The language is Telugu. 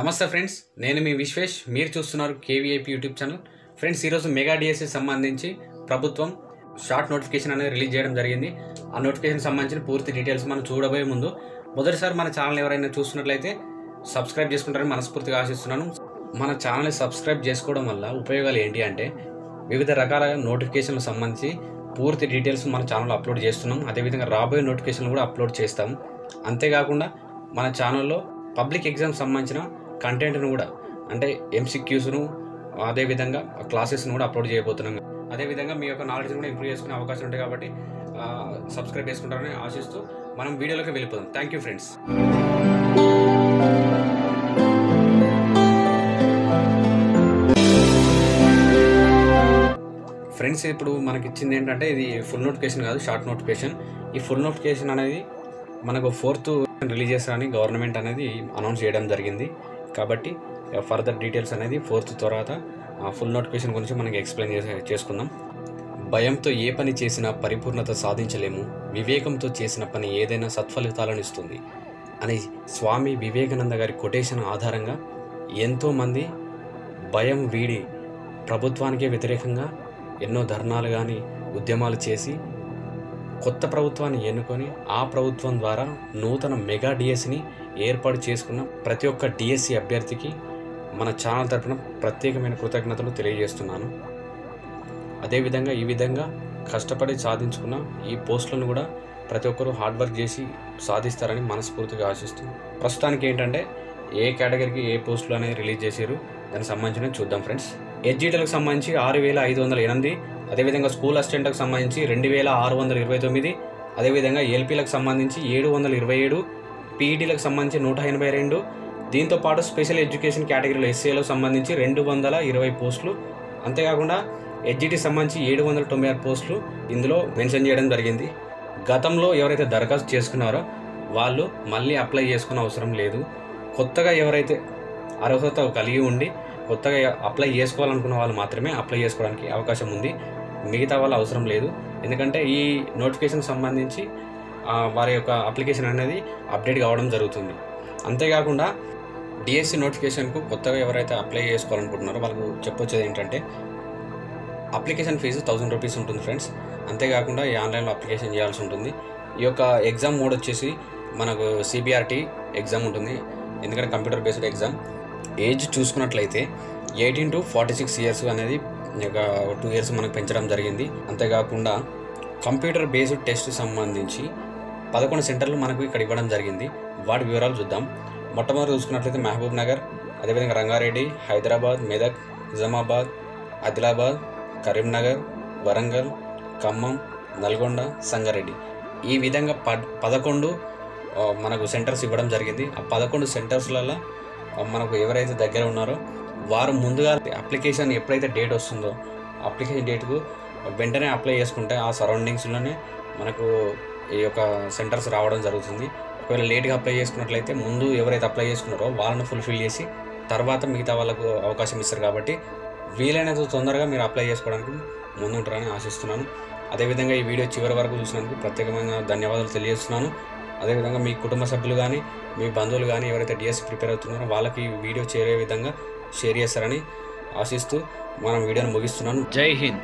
నమస్తే ఫ్రెండ్స్, నేను మీ విశ్వేష్. మీరు చూస్తున్నారు కేవీఐపీ యూట్యూబ్ ఛానల్. ఫ్రెండ్స్, ఈరోజు మెగా డిఎస్సి సంబంధించి ప్రభుత్వం షార్ట్ నోటిఫికేషన్ అనేది రిలీజ్ చేయడం జరిగింది. ఆ నోటిఫికేషన్ సంబంధించిన పూర్తి డీటెయిల్స్ మనం చూడబోయే ముందు మొదటిసారి మన ఛానల్ ఎవరైనా చూస్తున్నట్లయితే సబ్స్క్రైబ్ చేసుకుంటారని మనస్ఫూర్తిగా ఆశిస్తున్నాను. మన ఛానల్ని సబ్స్క్రైబ్ చేసుకోవడం వల్ల ఉపయోగాలు ఏంటి అంటే, వివిధ రకాల నోటిఫికేషన్లకు సంబంధించి పూర్తి డీటెయిల్స్ మన ఛానల్లో అప్లోడ్ చేస్తున్నాం. అదేవిధంగా రాబోయే నోటిఫికేషన్లు కూడా అప్లోడ్ చేస్తాం. అంతేకాకుండా మన ఛానల్లో పబ్లిక్ ఎగ్జామ్ సంబంధించిన కంటెంట్ను కూడా, అంటే ఎంసీక్యూస్ను, అదేవిధంగా క్లాసెస్ను కూడా అప్లోడ్ చేయబోతున్నాం. అదేవిధంగా మీ యొక్క నాలెడ్జ్ కూడా ఇంప్రూవ్ చేసుకునే అవకాశం ఉంటాయి. కాబట్టి సబ్స్క్రైబ్ చేసుకుంటారని ఆశిస్తూ మనం వీడియోలోకి వెళ్ళిపోదాం. Thank you friends. ఫ్రెండ్స్, ఇప్పుడు మనకి ఇచ్చింది ఏంటంటే, ఇది ఫుల్ నోటిఫికేషన్ కాదు, షార్ట్ నోటిఫికేషన్. ఈ ఫుల్ నోటిఫికేషన్ అనేది మనకు 4th రిలీజ్ చేస్తారని గవర్నమెంట్ అనేది అనౌన్స్ చేయడం జరిగింది. కాబట్టి ఫర్దర్ డీటెయిల్స్ అనేది 4th తర్వాత ఫుల్ నోటిఫికేషన్ గురించి మనకి ఎక్స్ప్లెయిన్ చేసుకుందాం. భయంతో ఏ పని చేసినా పరిపూర్ణత సాధించలేము, వివేకంతో చేసిన పని ఏదైనా సత్ఫలితాలను ఇస్తుంది అని స్వామి వివేకానంద గారి కొటేషన్ ఆధారంగా ఎంతోమంది భయం వీడి ప్రభుత్వానికే వ్యతిరేకంగా ఎన్నో ధర్నాలు కానీ ఉద్యమాలు చేసి కొత్త ప్రభుత్వాన్ని ఎన్నుకొని ఆ ప్రభుత్వం ద్వారా నూతన మెగా డిఎస్సిని ఏర్పాటు చేసుకున్న ప్రతి ఒక్క డిఎస్సి అభ్యర్థికి మన ఛానల్ తరఫున ప్రత్యేకమైన కృతజ్ఞతలు తెలియజేస్తున్నాను. అదేవిధంగా ఈ విధంగా కష్టపడి సాధించుకున్న ఈ పోస్టులను కూడా ప్రతి ఒక్కరూ హార్డ్ వర్క్ చేసి సాధిస్తారని మనస్ఫూర్తిగా ఆశిస్తూ, ప్రస్తుతానికి ఏంటంటే ఏ కేటగిరీకి ఏ పోస్టులు అనేది రిలీజ్ చేశారు దానికి సంబంధించిన చూద్దాం ఫ్రెండ్స్. ఎస్జిటీలకు సంబంధించి 6508, అదేవిధంగా స్కూల్ అసిస్టెంట్లకు సంబంధించి 2629, అదేవిధంగా ఎల్పీలకు సంబంధించి 727, పీఈటీలకు సంబంధించి 182, దీంతోపాటు స్పెషల్ ఎడ్యుకేషన్ కేటగిరీలో ఎస్సీలకు సంబంధించి 220 పోస్టులు, అంతేకాకుండా ఎస్జిటీకి సంబంధించి 796 పోస్టులు ఇందులో మెన్షన్ చేయడం జరిగింది. గతంలో ఎవరైతే దరఖాస్తు చేసుకున్నారో వాళ్ళు మళ్ళీ అప్లై చేసుకునే అవసరం లేదు. కొత్తగా ఎవరైతే అర్హత కలిగి ఉండి కొత్తగా అప్లై చేసుకోవాలనుకున్న వాళ్ళు మాత్రమే అప్లై చేసుకోవడానికి అవకాశం ఉంది. మిగతా వాళ్ళ అవసరం లేదు. ఎందుకంటే ఈ నోటిఫికేషన్ సంబంధించి వారి యొక్క అప్లికేషన్ అనేది అప్డేట్ కావడం జరుగుతుంది. అంతేకాకుండా డిఎస్సి నోటిఫికేషన్కు కొత్తగా ఎవరైతే అప్లై చేసుకోవాలనుకుంటున్నారో వాళ్ళకు చెప్పొచ్చేది ఏంటంటే, అప్లికేషన్ ఫీజు 1000 రూపీస్ ఉంటుంది ఫ్రెండ్స్. అంతేకాకుండా ఈ ఆన్లైన్లో అప్లికేషన్ చేయాల్సి ఉంటుంది. ఈ యొక్క ఎగ్జామ్ మోడ్ వచ్చేసి మనకు సిబిఆర్టీ ఎగ్జామ్ ఉంటుంది, ఎందుకంటే కంప్యూటర్ బేస్డ్ ఎగ్జామ్. ఏజ్ చూసుకున్నట్లయితే 18 to 46 ఇయర్స్ అనేది ఒక 2 ఇయర్స్ మనకు పెంచడం జరిగింది. అంతేకాకుండా కంప్యూటర్ బేస్డ్ టెస్ట్ సంబంధించి 11 సెంటర్లు మనకు ఇక్కడ ఇవ్వడం జరిగింది. వాటి వివరాలు చూద్దాం. మొట్టమొదటి చూసుకున్నట్లయితే మహబూబ్ నగర్, అదేవిధంగా రంగారెడ్డి, హైదరాబాద్, మెదక్, నిజామాబాద్, ఆదిలాబాద్, కరీంనగర్, వరంగల్, ఖమ్మం, నల్గొండ, సంగారెడ్డి. ఈ విధంగా 11 మనకు సెంటర్స్ ఇవ్వడం జరిగింది. ఆ 11 సెంటర్స్లలో మనకు ఎవరైతే దగ్గర ఉన్నారో వారు ముందుగా అప్లికేషన్ ఎప్పుడైతే డేట్ వస్తుందో అప్లికేషన్ డేట్కు వెంటనే అప్లై చేసుకుంటే ఆ సరౌండింగ్స్లోనే మనకు ఈ యొక్క సెంటర్స్ రావడం జరుగుతుంది. ఒకవేళ లేట్గా అప్లై చేసుకున్నట్లయితే ముందు ఎవరైతే అప్లై చేసుకున్నారో వాళ్ళని ఫుల్ఫిల్ చేసి తర్వాత మిగతా వాళ్ళకు అవకాశం ఇస్తారు. కాబట్టి వీలైనంత తొందరగా మీరు అప్లై చేసుకోవడానికి ముందుంటారని ఆశిస్తున్నాను. అదేవిధంగా ఈ వీడియో చివరి వరకు చూసినందుకు ప్రత్యేకమైన ధన్యవాదాలు తెలియజేస్తున్నాను. అదేవిధంగా మీ కుటుంబ సభ్యులు కానీ మీ బంధువులు కానీ ఎవరైతే డిఎస్సి ప్రిపేర్ అవుతున్నారో వాళ్ళకి ఈ వీడియో చేరే విధంగా షేర్ చేస్తారని ఆశిస్తూ మనం వీడియోను ముగిస్తున్నాను. జై హింద్.